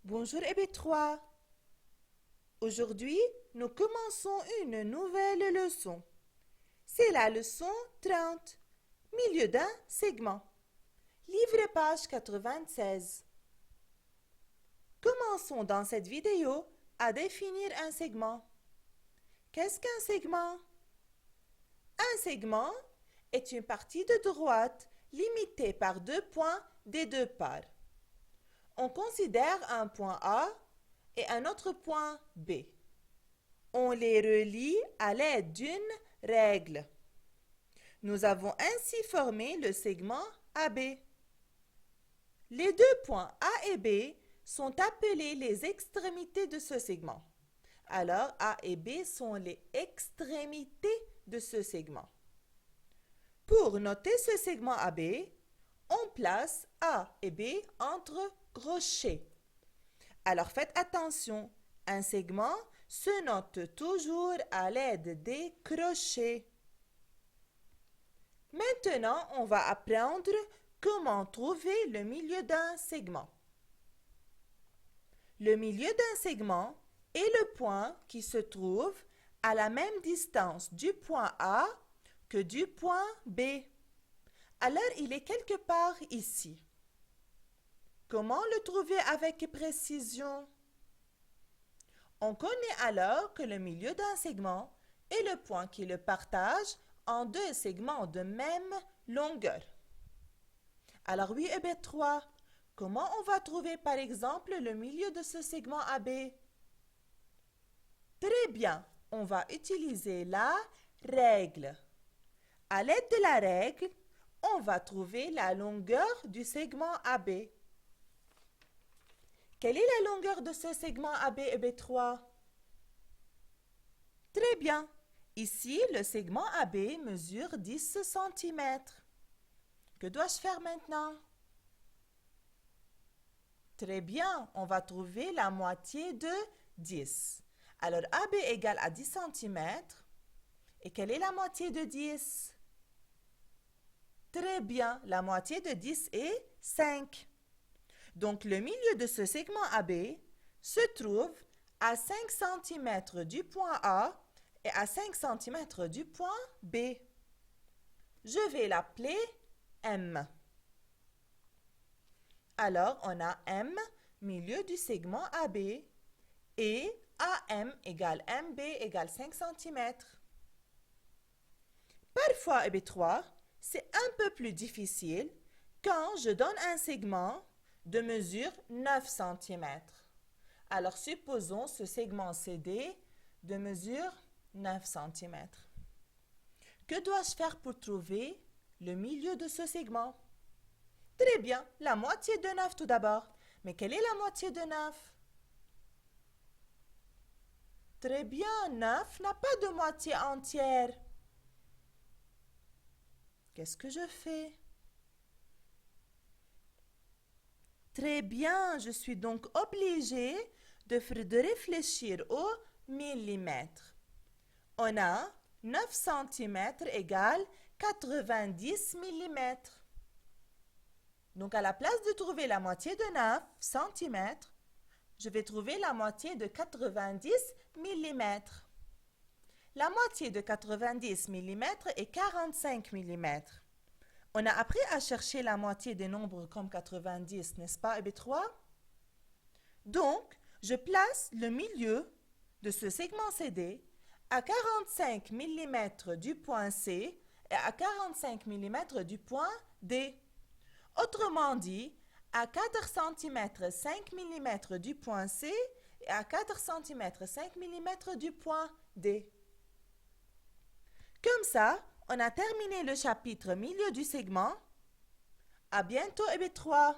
Bonjour EB3. Aujourd'hui, nous commençons une nouvelle leçon. C'est la leçon 30, milieu d'un segment. Livre page 96. Commençons dans cette vidéo à définir un segment. Qu'est-ce qu'un segment? Un segment est une partie de droite limitée par deux points des deux parts. On considère un point A et un autre point B. On les relie à l'aide d'une règle. Nous avons ainsi formé le segment AB. Les deux points A et B sont appelés les extrémités de ce segment. Alors, A et B sont les extrémités de ce segment. Pour noter ce segment AB, on place A et B entre crochets. Alors faites attention, un segment se note toujours à l'aide des crochets. Maintenant, on va apprendre comment trouver le milieu d'un segment. Le milieu d'un segment est le point qui se trouve à la même distance du point A que du point B. Alors, il est quelque part ici. Comment le trouver avec précision? On connaît alors que le milieu d'un segment est le point qui le partage en deux segments de même longueur. Alors oui, EB3, comment on va trouver par exemple le milieu de ce segment AB? Très bien, on va utiliser la règle. À l'aide de la règle, on va trouver la longueur du segment AB. Quelle est la longueur de ce segment AB et B3? Très bien. Ici, le segment AB mesure 10 cm. Que dois-je faire maintenant? Très bien, on va trouver la moitié de 10. Alors, AB égale à 10 cm. Et quelle est la moitié de 10? Très bien, la moitié de 10 est 5. Donc, le milieu de ce segment AB se trouve à 5 cm du point A et à 5 cm du point B. Je vais l'appeler M. Alors, on a M, milieu du segment AB, et AM égale MB égale 5 cm. Parfois, EB3, c'est un peu plus difficile quand je donne un segment de mesure 9 cm. Alors, supposons ce segment CD de mesure 9 cm. Que dois-je faire pour trouver le milieu de ce segment? Très bien, la moitié de 9 tout d'abord. Mais quelle est la moitié de 9? Très bien, 9 n'a pas de moitié entière. Qu'est-ce que je fais? Très bien, je suis donc obligée de réfléchir au millimètre. On a 9 cm égale 90 mm. Donc, à la place de trouver la moitié de 9 cm, je vais trouver la moitié de 90 mm. La moitié de 90 mm est 45 mm. On a appris à chercher la moitié des nombres comme 90, n'est-ce pas, EB3? Donc, je place le milieu de ce segment CD à 45 mm du point C et à 45 mm du point D. Autrement dit, à 4 cm 5 mm du point C et à 4 cm 5 mm du point D. Comme ça, on a terminé le chapitre milieu du segment. À bientôt, EB3.